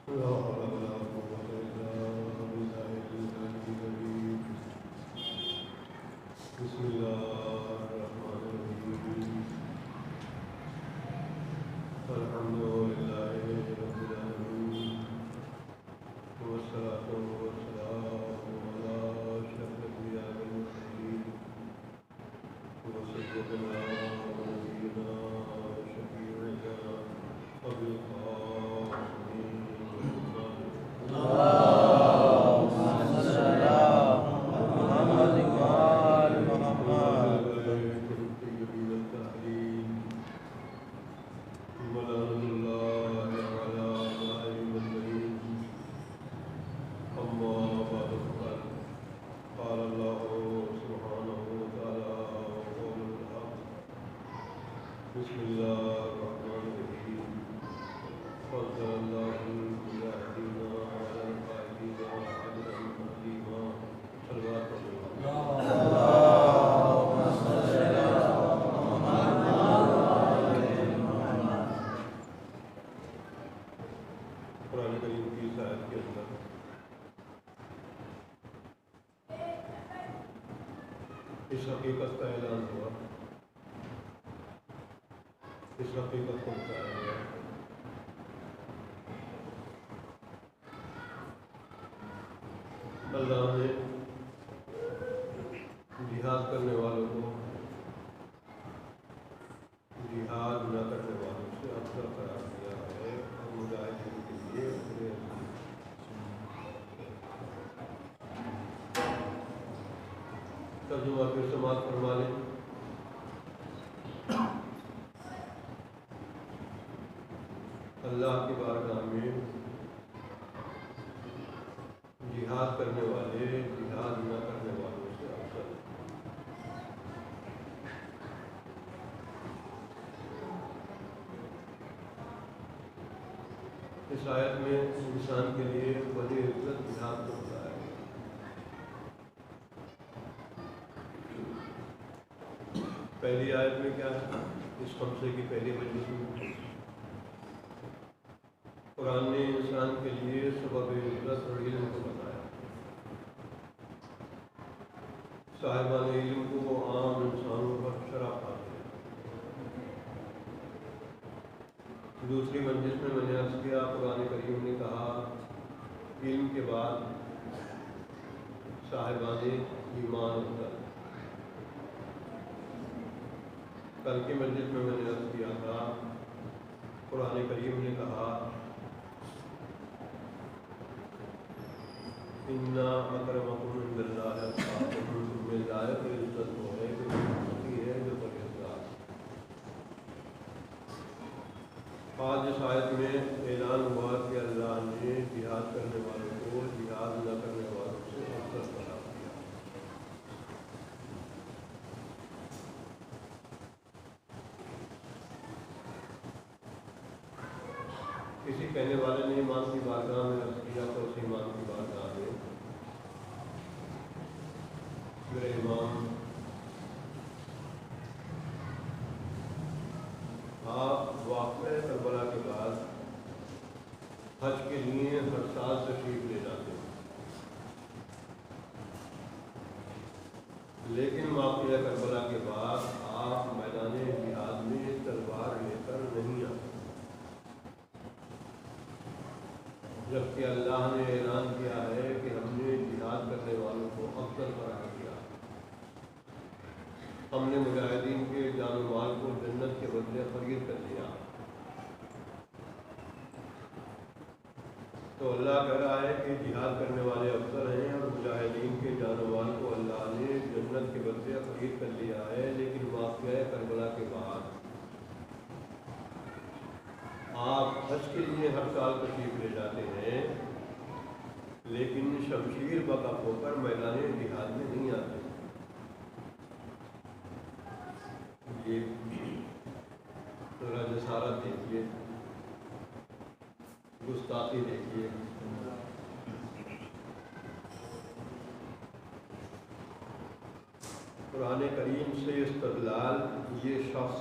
لا حول ولا قوة إلا بالله العلي العظيم. بسم الله الرحمن الرحيم. الحمد لله رب العالمين، والصلاة والسلام على أشرف الأنبياء والمرسلين، وسيدنا ونبينا وشفيعنا أبي القاسم الطيبين الطاهرين، ولعنة الله على أعدائهم أجمعين. أما بعد فقد قال الله سبحانه وتعالى وقول الحق. بسم الله الرحمن الرحيم. فضل الله المجاهدين على القاعدين أجرا عظيما. صلوات قرآن کریم کی اس آیت کے اندر اس حقیقت کا اعلان ہوا، اس حقیقت کو بتایا گیا اللہ نے جہاد کرنے والوں کو جہاد نہ کرنے والوں سے افضل قرار دیا ہے، اور مجاہدین کے لیے اپنے ترجمہ پھر سماعت فرما لیں۔ اللہ کی بارگاہ میں جہاد کرنے والے جہاد نہ کرنے والوں سے افضل۔ اس آیت میں انسان کے لیے بڑی عزت جہاد کو بتایا گیا۔ پہلی آیت میں کیا ہے؟ اس خمسے کی پہلی مجلس میں قرآن نے انسان کے لیے سبب عزت اور علم کو بتایا۔ صاحبان علم کو وہ عام انسانوں پر شرح پاتے ہیں۔ دوسری مجلس میں نے عرض کیا، قرآن کریم نے کہا علم کے بعد صاحبان ایمان افضل۔ کل کی مجلس میں نے عرض کیا تھا، قرآن کریم نے کہا اِنَّ أَكْرَمَكُمْ عِندَ اللَّهِ أَتْقَاكُمْ، میں لائق عزت وہ ہے جو متقی ہے، جو پرہیزگار۔ آج اس آیت میں اعلان ہوا کہ اللہ نے جہاد کرنے والوں کو جہاد نہ کرنے والوں سے افضل قرار دیا۔ کسی کہنے والے نے امام کی بارگاہ میں عرض کیا تو اس امام کی بارگاہ میں میرے امام، آپ واقعہ کربلا کے بعد حج کے لیے ہر سال تشریف لے جاتے ہیں، لیکن واقعہ کربلا کے بعد آپ میدان جہاد میں تلوار لے کر نہیں آتے، جبکہ اللہ نے اعلان کیا ہے کہ ہم نے جہاد کرنے والوں کو افضل قرار دیا۔ ہم نے مجاہدین کے جان و مال کو جنت کے بدلے خرید کر دیا۔ تو اللہ کہہ رہا ہے کہ جہاد کرنے والے افضل ہیں، اور مجاہدین کے جان و مال کو اللہ نے جنت کے بدلے خرید کر دیا ہے۔ لیکن واقعہ کربلا کے بعد آپ حج کے لیے ہر سال تشریف لے جاتے ہیں، لیکن شمشیر بقف ہو کر میدان جہاد میں نہیں آتے۔ یہ ذرا جسارت دیکھیے، گستاخی دیکھیے۔ قرآن کریم سے استدلال یہ شخص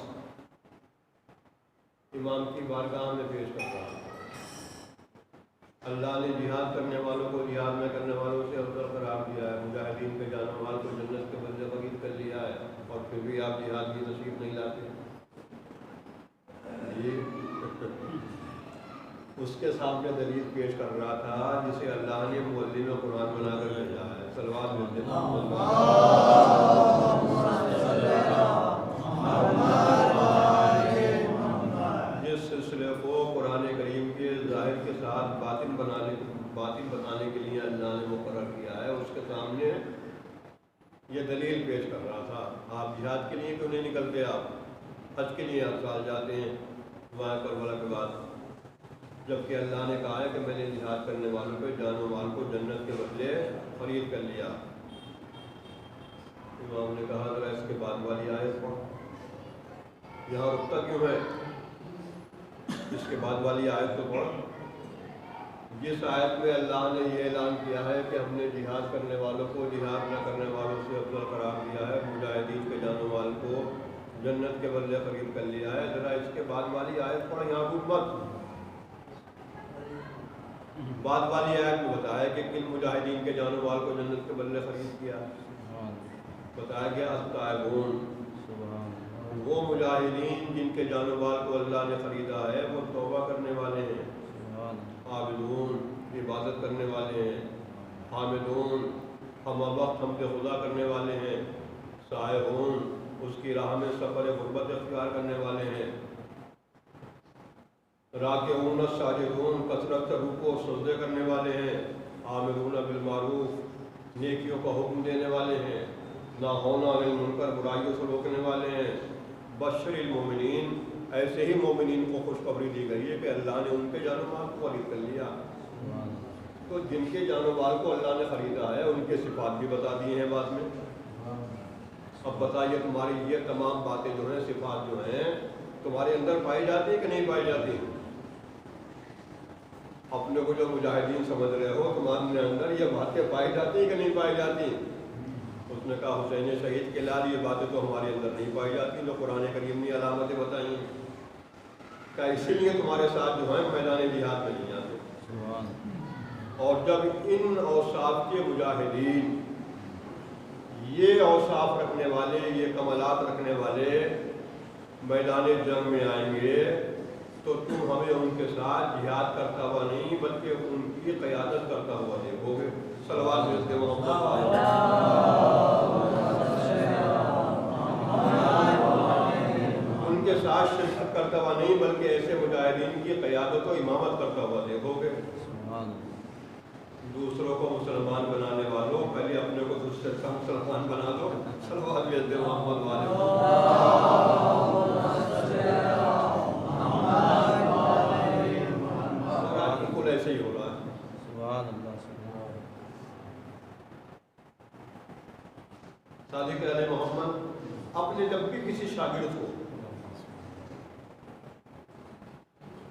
امام کی بارگاہ میں پیش کر رہا ہے۔ اللہ نے جہاد کرنے والوں کو جہاد میں کرنے والوں سے افضل قرار دیا ہے، مجاہدین کے جان و مال کو جنت کے بدلے فقیر کر لیا ہے، اور پھر بھی آپ جہاد کی نصیب نہیں لاتے۔ اس کے سامنے دلیل پیش کر رہا تھا جسے اللہ نے معلم قرآن بنا کر بھیجا ہے۔ صلوات بولتے جس سلسلے کو قرآن کریم کے ظاہر کے ساتھ باطن بتانے کے لیے اللہ نے مقرر کیا ہے، اس کے سامنے یہ دلیل پیش کر رہا تھا۔ آپ جہاد کے لیے کیوں نہیں نکلتے؟ آپ حج کے لیے ہر سال جاتے ہیں وہاں کربلا کے بعد، جبکہ اللہ نے کہا ہے کہ میں نے جہاد کرنے والوں کے جان و مال کو جنت کے بدلے خرید کر لیا۔ امام نے کہا ذرا اس کے بعد والی آیت پڑھ، یہاں رکتا کیوں ہے؟ اس کے بعد والی آیت تو پڑھ، جس آیت میں اللہ نے یہ اعلان کیا ہے کہ ہم نے جہاد کرنے والوں کو جہاد نہ کرنے والوں سے افضل قرار دیا ہے، مجاہدین کے جان و مال کو جنت کے بدلے خرید کر لیا ہے۔ ذرا اس کے بعد والی آیت پڑھ، یہاں رک مت۔ بعد والی آیت میں بتایا کہ کن مجاہدین کے جان و مال کو جنت کے بدلے خرید کیا، بتایا گیا التائبون، وہ مجاہدین جن کے جان و مال کو اللہ نے خریدا ہے وہ توبہ کرنے والے ہیں، عابدون عبادت کرنے والے ہیں، حامدون ہم وقت حمد خدا کرنے والے ہیں، سائحون اس کی راہ میں سفر غربت اختیار کرنے والے ہیں، راکعون ساجدون کثرت سے رکوع اور سجدے کرنے والے ہیں، آمرون بالمعروف نیکیوں کا حکم دینے والے ہیں، ناہون عن المنکر برائیوں سے روکنے والے ہیں، بشر المومنین ایسے ہی مومنین کو خوشخبری دی گئی ہے کہ اللہ نے ان کے جان و مال کو خرید کر لیا۔ تو جن کے جان و مال کو اللہ نے خریدا ہے ان کے صفات بھی بتا دیے ہیں بعد میں۔ اب بتائیے تمہاری یہ تمام باتیں جو ہیں صفات جو ہیں تمہارے اندر پائی جاتی ہیں کہ نہیں پائی جاتی؟ اپنے کو جو مجاہدین سمجھ رہے ہو تمہارے اندر یہ باتیں پائی جاتی ہیں کہ نہیں پائی جاتی؟ اس نے کہا حسین شہید کے لال یہ باتیں تو ہمارے اندر نہیں پائی جاتی جو قرآن کریم نے علامتیں بتائی ہیں، کہ اسی لیے تمہارے ساتھ جو ہیں میدان جہاد میں نہیں آتے۔ اور جب ان اوصاف کے مجاہدین یہ اوصاف رکھنے والے یہ کمالات رکھنے والے میدان جنگ میں آئیں گے تو تم ہمیں ان کے ساتھ جہاد کرتا ہوا نہیں بلکہ ان کی قیادت کرتا ہوا دیکھو گے۔ صلوات ملتے محمد ان کے ساتھ شرکت کرتا ہوا نہیں بلکہ ایسے مجاہدین کی قیادت و امامت کرتا ہوا دیکھو گے۔ دوسروں کو مسلمان بنانے والوں پہلے اپنے کو دوسرے کا مسلمان بنا دو۔ صلوات ملتے محمد بالکل ایسے ہی ہو رہا ہے۔ صادق علیہ محمد اپنے جب بھی کسی شاگرد کو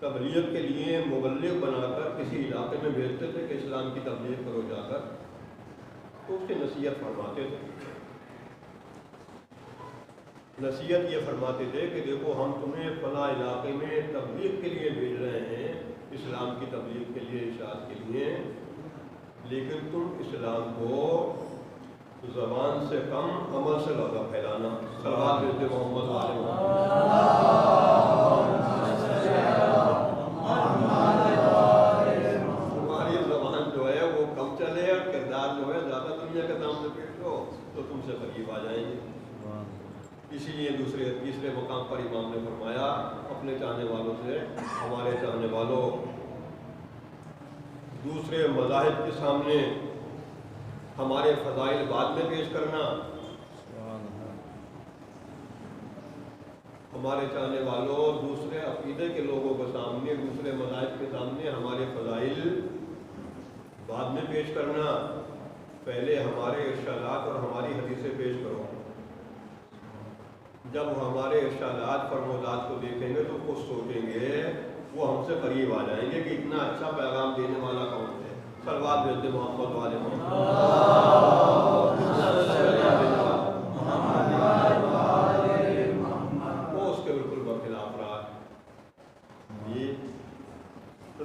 تبلیغ کے لیے مبلغ بنا کر کسی علاقے میں بھیجتے تھے کہ اسلام کی تبلیغ کرو جا کر، تو اس کی نصیحت فرماتے تھے۔ نصیحت یہ فرماتے تھے کہ دیکھو ہم تمہیں فلاں علاقے میں تبلیغ کے لیے بھیج رہے ہیں، اسلام کی تبلیغ کے لیے ارشاد کے لیے، لیکن تم اسلام کو زبان سے کم عمل سے زیادہ پھیلانا۔ صلوات ملتے محمد تمہاری زبان جو ہے وہ کم چلے اور کردار جو ہے زیادہ دنیا کے سامنے پیش ہو تو تم سے قریب آ جائیں گے۔ اسی لیے تیسرے مقام پر امام نے فرمایا اپنے چاہنے والوں سے ہمارے چاہنے والوں دوسرے مذاہب کے سامنے ہمارے فضائل بعد میں پیش کرنا، ہمارے چاہنے والوں دوسرے عقیدے کے لوگوں کے سامنے دوسرے مذاہب کے سامنے ہمارے فضائل بعد میں پیش کرنا، پہلے ہمارے ارشادات اور ہماری حدیثیں پیش کرو۔ جب ہمارے ارشادات فرمودات کو دیکھیں گے تو خود سوچیں گے وہ ہم سے قریب آ جائیں گے کہ اتنا اچھا پیغام دینے والا کون ہے۔ صلوات بھیجتے محمد والے محمد وہ اس کے بالکل برخلاف رہا۔ یہ تو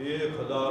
1000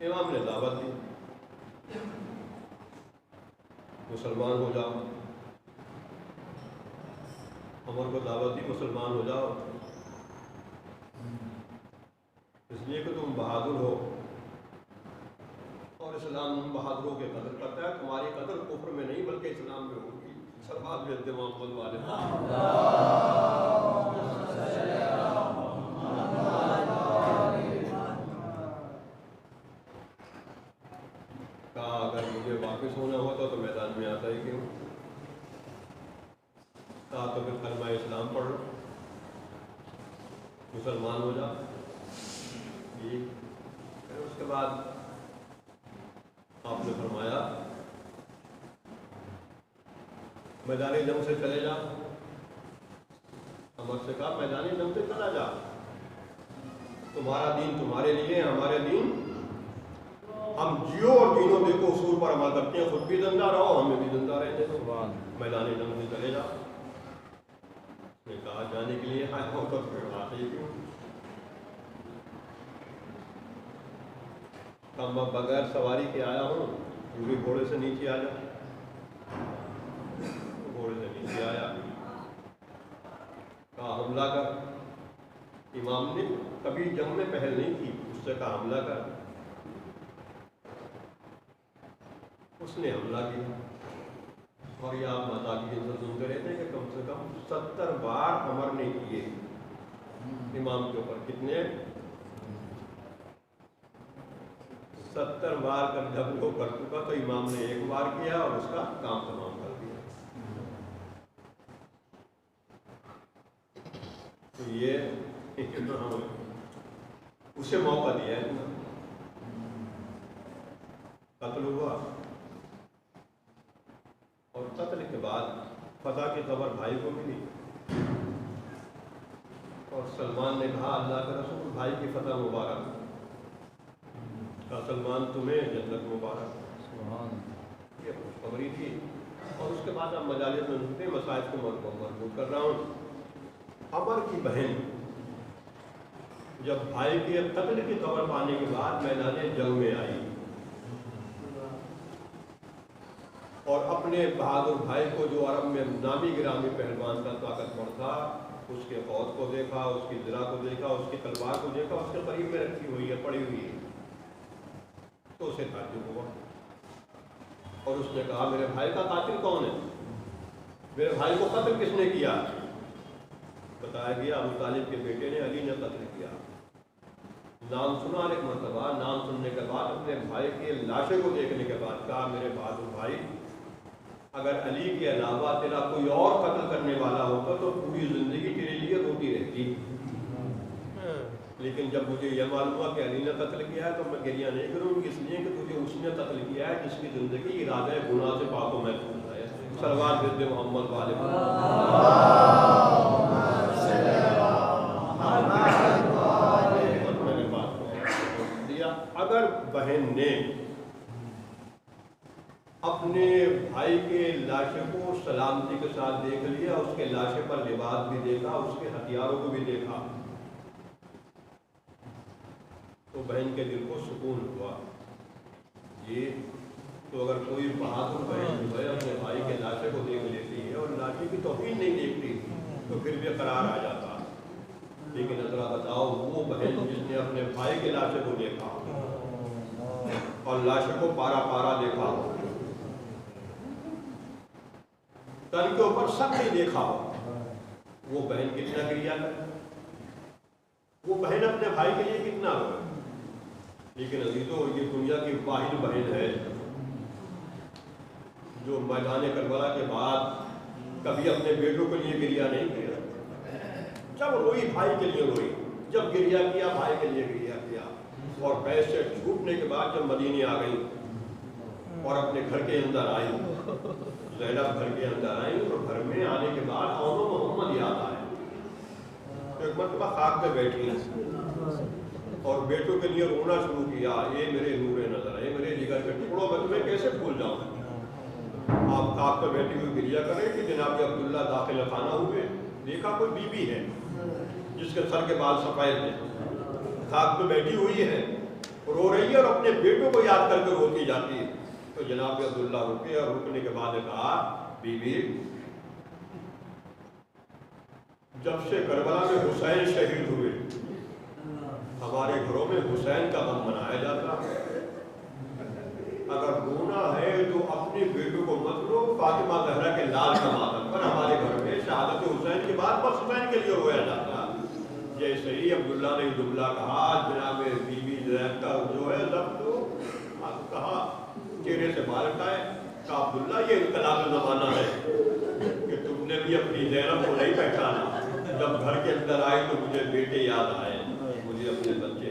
امام نے دعوت دی مسلمان ہو جاؤ، عمر کو دعوت دی مسلمان ہو جاؤ، اس لیے کہ تم بہادر ہو اور اسلام بہادروں کے قدر کرتا ہے، تمہاری قدر کفر میں نہیں بلکہ اسلام میں ہوگی۔ سربات میں محمد والے کہا اگر مجھے واپس ہونا ہوتا تو میدان میں آتا ہی کیوں؟ کہا تو پھر کلمہ اسلام پڑھ لو، مسلمان ہو جا۔ پھر اس کے بعد آپ نے فرمایا میدانی جنگ سے چلے جا، عمر سے کہا میدانی جنگ سے چلا جا، تمہارا دین تمہارے لیے، ہمارے دین ہم جیو اور دینوں دیکھو اصول پر عمل کرتے ہیں، خود بھی زندہ رہو ہمیں بھی زندہ رہنے دو، میدانی جنگ سے چلے جا۔ اس نے کہا جانے کے لیے آیا ہو تو پھر آتے ہی کیوں؟ میں بغیر سواری کے آیا ہوں، تو بھی گھوڑے سے نیچے آ جا۔ گھوڑے سے نیچے آیا، کہا حملہ کر۔ امام نے کبھی جنگ میں پہل نہیں کی، اس سے کہا حملہ کر، اس نے حملہ کیا۔ اور یہ آپ مذاقی جن سے سنتے رہتے ہیں کہ کم سے کم 70 بار عمر نے کیے امام کے اوپر، کتنے؟ 70 بار کر جب وہ کر چکا تو امام نے ایک بار کیا اور اس کا کام تمام کر دیا۔ تو یہ اسے موقع دیا ہے، قتل ہوا اور قتل کے بعد فتح کی خبر بھائی کو ملی اور سلمان نے کہا اللہ کے رسول بھائی کی فتح مبارک، کہا سلمان تمہیں جنت مبارک، یہ خوشخبری تھی۔ اور اس کے بعد اب مجالس میں نکلتے مسائل کو مربوط کر رہا ہوں۔ عمر کی بہن جب بھائی کے قتل کی خبر پانے کے بعد میدان جنگ میں آئی اور اپنے بہادر بھائی کو جو عرب میں نامی گرامی پہلوان کا طاقتور تھا، اس کے فوج کو دیکھا، اس کی ذرا کو دیکھا، اس کی تلوار کو دیکھا، اس کے قریب میں رکھی ہوئی ہے، پڑی ہوئی ہے، تو اسے تعجب ہوا اور اس نے کہا میرے بھائی کا قاتل کون ہے؟ میرے بھائی کو قتل کس نے کیا؟ بتایا گیا ابو طالب کے بیٹے نے، علی نے قتل کیا۔ نام سنا ایک مرتبہ، نام سننے کے بعد اپنے بھائی کے لاشے کو دیکھنے کے بعد کہا میرے بہادر بھائی اگر علی کے علاوہ تیرا کوئی اور قتل کرنے والا ہوتا تو پوری زندگی تیرے لیے روتی رہتی، لیکن جب مجھے یہ معلوم ہوا کہ علی نے قتل کیا ہے تو میں گریہ نہیں کروں گی، اس لیے کہ تجھے اس نے قتل کیا ہے جس کی زندگی ارادہ گناہ سے پاک و محفوظ ہے۔ صلوات بھیج محمد والے میں نے بات دیا۔ اگر بہن نے اپنے بھائی کے لاشے کو سلامتی کے ساتھ دیکھ لیا، اس کے لاشے پر لباس بھی دیکھا، اس کے ہتھیاروں کو بھی دیکھا، تو بہن کے دل کو سکون ہوا۔ یہ تو اگر کوئی بہادر بہن جو ہے اپنے بھائی کے لاشے کو دیکھ لیتی ہے اور لاشے کی توہین نہیں دیکھتی تو پھر بھی قرار آ جاتا۔ لیکن ذرا بتاؤ وہ بہن جس نے اپنے بھائی کے لاشے کو دیکھا اور لاشے کو پارا پارا دیکھا، تن کے اوپر سب نہیں دیکھا، وہ بہن کتنا گریہ کرے، وہ بہن اپنے بھائی کے لیے کتنا روئے۔ لیکن عزیزو یہ دنیا کی واحد بہن ہے جو میدان کربلا کے بعد کبھی اپنے بیٹوں کے لیے گریہ نہیں کیا، جب روئی بھائی کے لیے روئی، جب گریہ کیا بھائی کے لیے گریہ کیا۔ اور بیعت سے چھوٹنے کے بعد جب مدینے آ گئی اور اپنے گھر کے اندر آئی، زینب گھر کے اندر آئی اور گھر میں آنے کے بعد اونو محمد یاد آئے، تو ایک مرتبہ خاک پہ بیٹھی اور بیٹوں کے لیے رونا شروع کیا، یہ میرے نور نظر ہے، میرے جگر کے ٹکڑوں میں تمہیں کیسے بھول جاؤں۔ آپ خاک پہ بیٹھی ہوئی گریہ کر رہے کہ جناب عبداللہ داخل خانہ ہوئے، دیکھا کوئی بی بی ہے جس کے سر کے بال سفید ہیں، خاک پہ بیٹھی ہوئی ہے رو رہی ہے اور اپنے بیٹوں کو یاد کر کے روتی جاتی ہے. تو جناب عبداللہ رکے اور رکنے کے بعد کہا بی جب سے کربلا میں حسین شہید ہوئے ہمارے گھروں میں حسین کا غم منایا جاتا ہے. اگر رونا ہے تو اپنے بیٹوں کو مت رو، فاطمہ زہرا کے لال کا ماتم پر ہمارے گھر میں شہادت حسین کے بعد بس حسین کے لیے رویا جاتا. جیسے ہی عبداللہ نے جملہ کہا جناب بی بی زینب کا جو ہے لفظ کہا چہرے سے بال اٹھائے کہا عبداللہ یہ انقلاب زمانہ ہے کہ تم نے بھی اپنی زینب کو نہیں پہچانا. جب گھر کے اندر آئے تو مجھے بیٹے یاد آئے، مجھے اپنے بچے